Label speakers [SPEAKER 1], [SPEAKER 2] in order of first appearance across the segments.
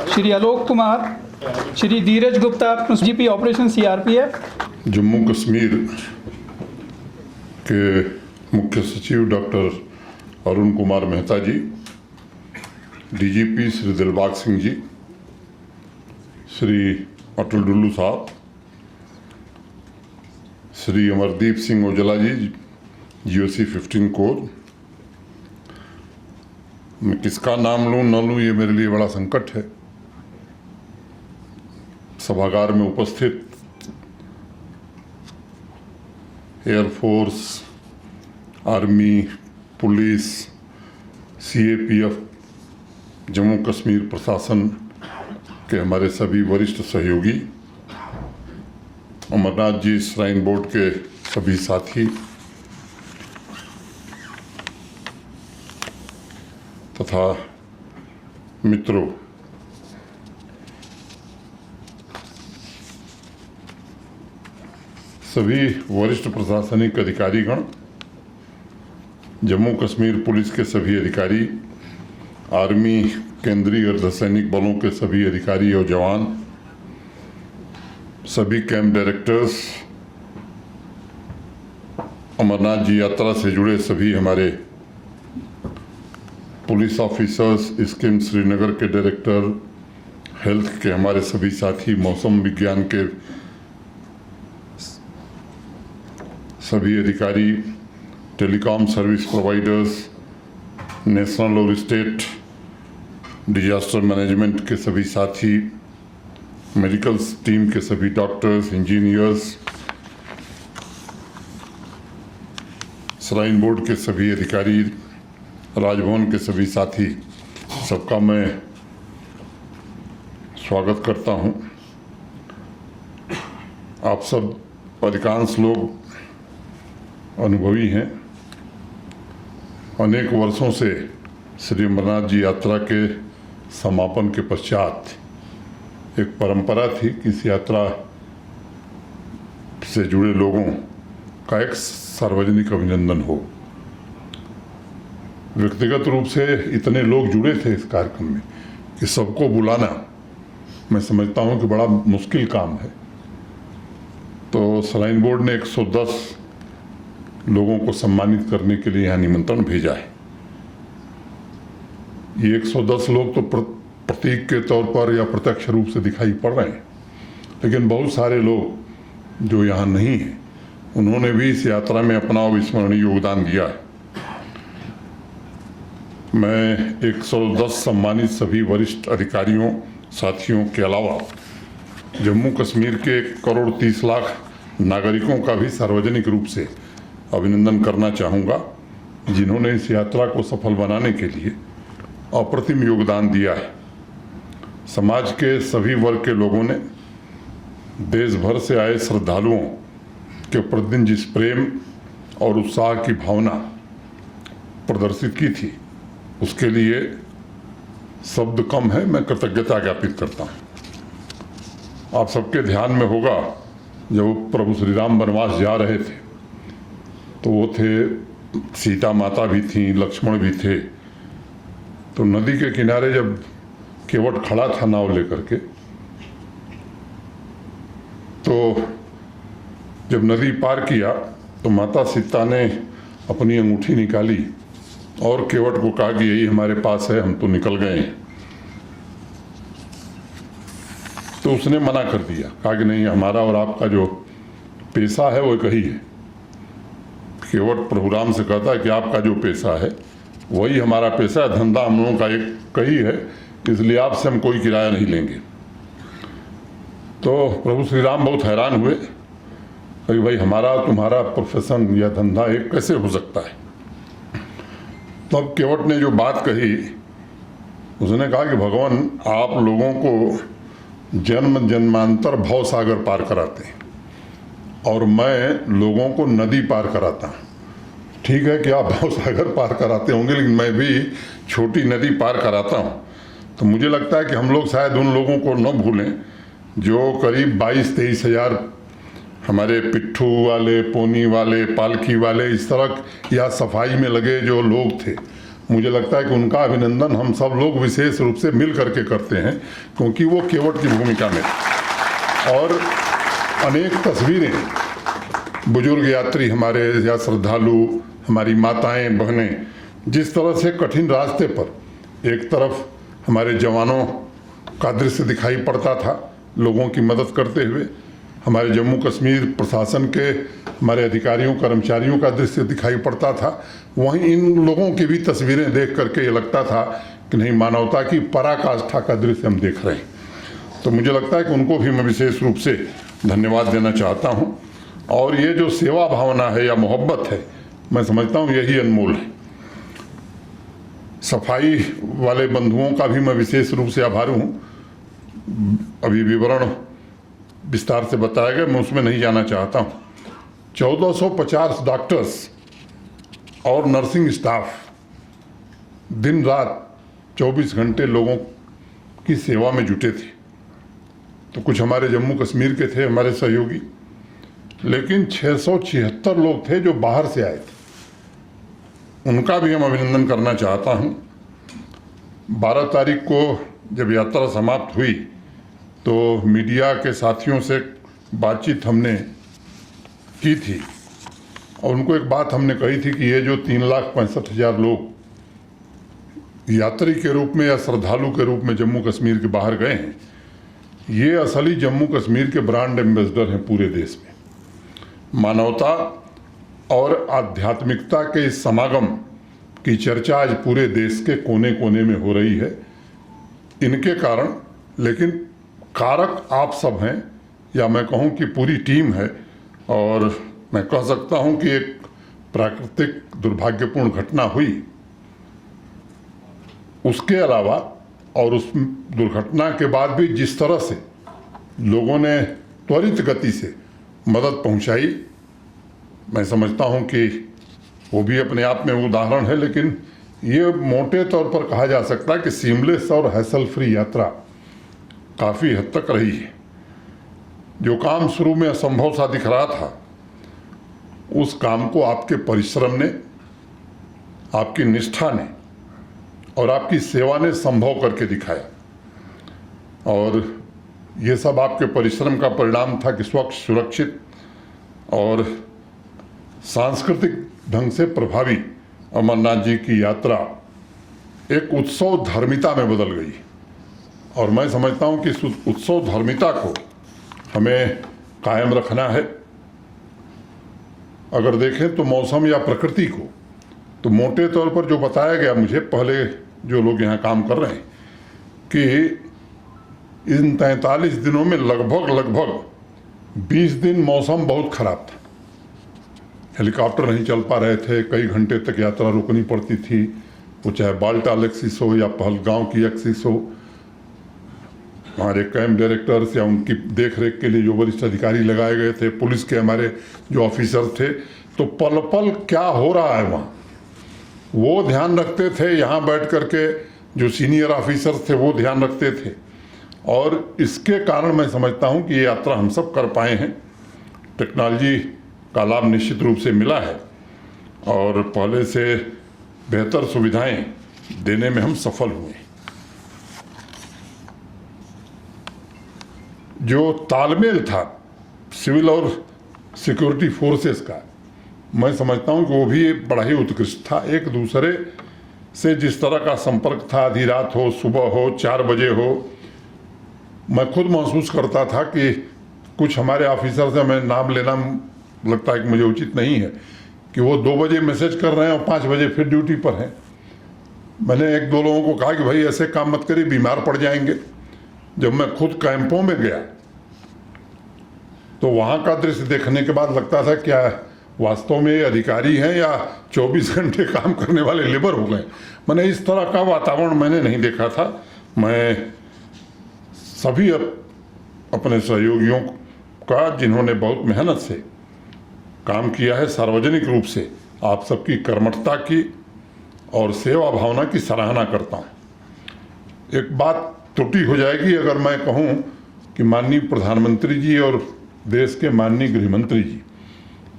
[SPEAKER 1] Shri Alok Kumar, Shri Dheeraj Gupta, GP operation CRPF.
[SPEAKER 2] Jammu Kashmir के मुख्य सचिव डॉक्टर अरुण कुमार मेहता जी, डीजीपी श्री दिलबाग सिंह जी, श्री अटल डुल्लू साहब, श्री अमरदीप सिंह ओजला जी, GOC 15 कोर। मैं किसका नाम लूं न लूं ये मेरे लिए बड़ा संकट है। सभागार में उपस्थित air force, army, police, CAPF, Jammu Kashmir प्रशासन के हमारे सभी वरिष्ठ सहयोगी, अमरनाथ जी श्राइन बोर्ड के सभी साथी तथा मित्रों, सभी वरिष्ठ प्रशासनिक अधिकारीगण, जम्मू कश्मीर पुलिस के सभी अधिकारी, आर्मी, केंद्रीय अर्धसैनिक बलों के सभी अधिकारी और जवान, सभी कैंप डायरेक्टर्स, अमरनाथ जी यात्रा से जुड़े सभी हमारे पुलिस ऑफिसर्स, स्कीम श्रीनगर के डायरेक्टर, हेल्थ के हमारे सभी साथी, मौसम विज्ञान के सभी अधिकारी, टेलीकॉम सर्विस प्रोवाइडर्स, नेशनल और स्टेट डिजास्टर मैनेजमेंट के सभी साथी, मेडिकल टीम के सभी डॉक्टर्स, इंजीनियर्स, श्राइन बोर्ड के सभी अधिकारी, राजभवन के सभी साथी, सबका मैं स्वागत करता हूं। आप सब अधिकांश लोग अनुभवी हैं। अनेक वर्षों से श्री अमरनाथ जी यात्रा के समापन के पश्चात एक परंपरा थी कि इस यात्रा से जुड़े लोगों का एक सार्वजनिक अभिनंदन हो। व्यक्तिगत रूप से इतने लोग जुड़े थे इस कार्यक्रम में कि सबको बुलाना मैं समझता हूं कि बड़ा मुश्किल काम है। तो श्राइन बोर्ड ने 110 लोगों को सम्मानित करने के लिए यहाँ निमंत्रण भेजा है। ये 110 लोग तो प्रतीक के तौर पर या प्रत्यक्ष रूप से दिखाई पड़ रहे हैं, लेकिन बहुत सारे लोग जो यहाँ नहीं हैं उन्होंने भी इस यात्रा में अपना अविस्मरणीय योगदान दिया है। मैं 110 सम्मानित सभी वरिष्ठ अधिकारियों, साथियों के अलावा जम्मू कश्मीर के 1 करोड़ 30 लाख नागरिकों का भी सार्वजनिक रूप से अभिनंदन करना चाहूँगा, जिन्होंने इस यात्रा को सफल बनाने के लिए अप्रतिम योगदान दिया है। समाज के सभी वर्ग के लोगों ने देश भर से आए श्रद्धालुओं के प्रतिदिन जिस प्रेम और उत्साह की भावना प्रदर्शित की थी, उसके लिए शब्द कम है। मैं कृतज्ञता ज्ञापित करता हूँ। आप सबके ध्यान में होगा जब प्रभु श्री राम वनवास जा रहे थे तो वो थे, सीता माता भी थी, लक्ष्मण भी थे। तो नदी के किनारे जब केवट खड़ा था नाव लेकर के, तो जब नदी पार किया तो माता सीता ने अपनी अंगूठी निकाली और केवट को कहा कि यही हमारे पास है, हम तो निकल गए हैं। तो उसने मना कर दिया, कहा कि नहीं, हमारा और आपका जो पेशा है वो एक ही है। केवट प्रभु राम से कहता है कि आपका जो पेशा है वही हमारा पेशा है, धंधा हम लोगों का एक कही है, इसलिए आपसे हम कोई किराया नहीं लेंगे। तो प्रभु श्री राम बहुत हैरान हुए कि भाई हमारा तुम्हारा प्रोफेशन या धंधा एक कैसे हो सकता है। तब केवट ने जो बात कही, उसने कहा कि भगवान आप लोगों को जन्म जन्मांतर भव सागर पार कराते हैं और मैं लोगों को नदी पार कराता हूँ। ठीक है कि आप भव सागर पार कराते होंगे, लेकिन मैं भी छोटी नदी पार कराता हूँ। तो मुझे लगता है कि हम लोग शायद उन लोगों को न भूलें जो करीब 22-23 हज़ार हमारे पिट्ठू वाले, पोनी वाले, पालकी वाले, इस तरह या सफाई में लगे जो लोग थे, मुझे लगता है कि उनका अभिनंदन हम सब लोग विशेष रूप से मिल करके करते हैं, क्योंकि वो केवट की भूमिका में और अनेक तस्वीरें बुजुर्ग यात्री हमारे या श्रद्धालु, हमारी माताएं बहनें जिस तरह से कठिन रास्ते पर एक तरफ हमारे जवानों का दृश्य दिखाई पड़ता था लोगों की मदद करते हुए, हमारे जम्मू कश्मीर प्रशासन के हमारे अधिकारियों कर्मचारियों का दृश्य दिखाई पड़ता था, वहीं इन लोगों की भी तस्वीरें देख करके ये लगता था कि नहीं, मानवता की पराकाष्ठा का दृश्य हम देख रहे हैं। तो मुझे लगता है कि उनको भी मैं विशेष रूप से धन्यवाद देना चाहता हूँ। और ये जो सेवा भावना है या मोहब्बत है, मैं समझता हूँ यही अनमोल है। सफाई वाले बंधुओं का भी मैं विशेष रूप से आभारी हूँ। अभी विवरण विस्तार से बताया गया, मैं उसमें नहीं जाना चाहता हूँ। 1450 डॉक्टर्स और नर्सिंग स्टाफ दिन रात 24 घंटे लोगों की सेवा में जुटे थे। तो कुछ हमारे जम्मू कश्मीर के थे हमारे सहयोगी, लेकिन 676 लोग थे जो बाहर से आए थे। उनका भी हम अभिनंदन करना चाहता हूँ। 12 तारीख को जब यात्रा समाप्त हुई तो मीडिया के साथियों से बातचीत हमने की थी और उनको एक बात हमने कही थी कि ये जो 3,65,000 लोग यात्री के रूप में या श्रद्धालु के रूप में जम्मू कश्मीर के बाहर गए हैं, ये असली जम्मू कश्मीर के ब्रांड एम्बेसडर हैं पूरे देश में। मानवता और आध्यात्मिकता के इस समागम की चर्चा आज पूरे देश के कोने कोने में हो रही है। इनके कारण, लेकिन कारक आप सब हैं, या मैं कहूं कि पूरी टीम है। और मैं कह सकता हूं कि एक प्राकृतिक दुर्भाग्यपूर्ण घटना हुई, उसके अलावा और उस दुर्घटना के बाद भी जिस तरह से लोगों ने त्वरित गति से मदद पहुंचाई, मैं समझता हूं कि वो भी अपने आप में उदाहरण है। लेकिन ये मोटे तौर पर कहा जा सकता है कि सीमलेस और हैसल फ्री यात्रा काफ़ी हद तक रही है। जो काम शुरू में असंभव सा दिख रहा था, उस काम को आपके परिश्रम ने, आपकी निष्ठा ने और आपकी सेवा ने संभव करके दिखाया। और ये सब आपके परिश्रम का परिणाम था कि स्वच्छ, सुरक्षित और सांस्कृतिक ढंग से प्रभावी अमरनाथ जी की यात्रा एक उत्सव धर्मिता में बदल गई। और मैं समझता हूं कि इस उत्सव धर्मिता को हमें कायम रखना है। अगर देखें तो मौसम या प्रकृति को, तो मोटे तौर पर जो बताया गया मुझे पहले जो लोग यहाँ काम कर रहे हैं, कि इन 43 दिनों में लगभग 20 दिन मौसम बहुत खराब था। हेलीकॉप्टर नहीं चल पा रहे थे, कई घंटे तक यात्रा रुकनी पड़ती थी, वो चाहे बाल्टाल एक्सिस हो या पहलगांव की एक्सिस हो। हमारे कैंप डायरेक्टर्स या उनकी देख रेख के लिए जो वरिष्ठ अधिकारी लगाए गए थे, पुलिस के हमारे जो ऑफिसर थे, तो पल पल क्या हो रहा है वहाँ वो ध्यान रखते थे। यहाँ बैठ करके जो सीनियर ऑफिसर्स थे वो ध्यान रखते थे। और इसके कारण मैं समझता हूँ कि ये यात्रा हम सब कर पाए हैं। टेक्नोलॉजी का लाभ निश्चित रूप से मिला है और पहले से बेहतर सुविधाएं देने में हम सफल हुए। जो तालमेल था सिविल और सिक्योरिटी फोर्सेस का, मैं समझता हूं कि वो भी बड़ा ही उत्कृष्ट था। एक दूसरे से जिस तरह का संपर्क था, आधी रात हो, सुबह हो, 4 बजे हो, मैं खुद महसूस करता था कि कुछ हमारे ऑफिसर से, मैं नाम लेना लगता है कि मुझे उचित नहीं है, कि वो 2 बजे मैसेज कर रहे हैं और 5 बजे फिर ड्यूटी पर हैं। मैंने 1-2 लोगों को कहा कि भाई ऐसे काम मत करिए, बीमार पड़ जाएंगे। जब मैं खुद कैंपों में गया तो वहाँ का दृश्य देखने के बाद लगता था क्या वास्तव में ये अधिकारी हैं या 24 घंटे काम करने वाले लेबर हो गए। मैंने इस तरह का वातावरण मैंने नहीं देखा था। मैं सभी अपने सहयोगियों का, जिन्होंने बहुत मेहनत से काम किया है, सार्वजनिक रूप से आप सबकी कर्मठता की और सेवा भावना की सराहना करता हूँ। एक बात त्रुटि हो जाएगी अगर मैं कहूँ कि माननीय प्रधानमंत्री जी और देश के माननीय गृहमंत्री जी,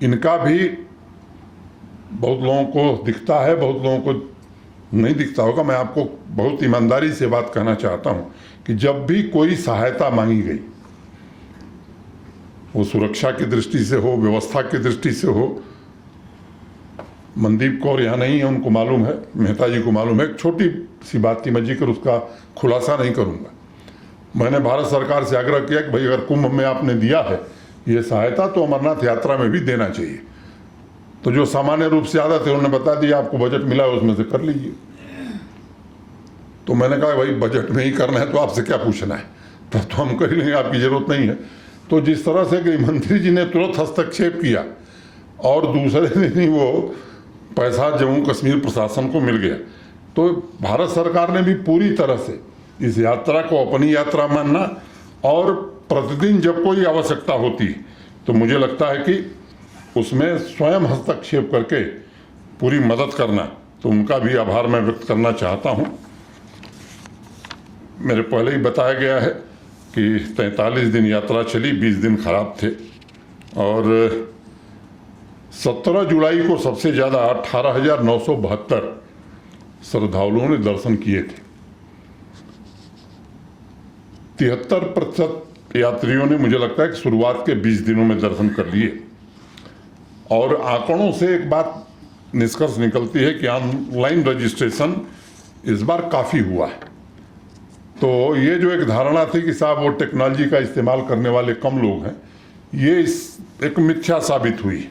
[SPEAKER 2] इनका भी बहुत लोगों को दिखता है, बहुत लोगों को नहीं दिखता होगा, मैं आपको बहुत ईमानदारी से बात कहना चाहता हूं कि जब भी कोई सहायता मांगी गई, वो सुरक्षा की दृष्टि से हो, व्यवस्था की दृष्टि से हो, मनदीप कौर यहाँ नहीं है, उनको मालूम है, मेहता जी को मालूम है, एक छोटी सी बात की मैं जिक्र उसका खुलासा नहीं करूँगा। मैंने भारत सरकार से आग्रह किया कि भाई अगर कुंभ में आपने दिया है ये सहायता तो अमरनाथ यात्रा में भी देना चाहिए। तो जो सामान्य रूप से आदत है उन्होंने बता दिया आपको बजट मिला है उसमें से कर लीजिए। तो मैंने कहा भाई बजट में ही करना है तो आपसे क्या पूछना है, तब तो हम कर लेंगे, आपकी ज़रूरत नहीं है। तो जिस तरह से गृह मंत्री जी ने तुरंत हस्तक्षेप किया और दूसरे दिन ही वो पैसा जम्मू कश्मीर प्रशासन को मिल गया, तो भारत सरकार ने भी पूरी तरह से इस यात्रा को अपनी यात्रा मानना और प्रतिदिन जब कोई आवश्यकता होती है तो मुझे लगता है कि उसमें स्वयं हस्तक्षेप करके पूरी मदद करना, तो उनका भी आभार मैं व्यक्त करना चाहता हूं। मेरे पहले ही बताया गया है कि 43 दिन यात्रा चली, 20 दिन खराब थे और 17 जुलाई को सबसे ज़्यादा 18,972 श्रद्धालुओं ने दर्शन किए थे। 73% यात्रियों ने मुझे लगता है कि शुरुआत के 20 दिनों में दर्शन कर लिए। और आंकड़ों से एक बात निष्कर्ष निकलती है कि ऑनलाइन रजिस्ट्रेशन इस बार काफ़ी हुआ है। तो ये जो एक धारणा थी कि साहब वो टेक्नोलॉजी का इस्तेमाल करने वाले कम लोग हैं, ये एक मिथ्या साबित हुई।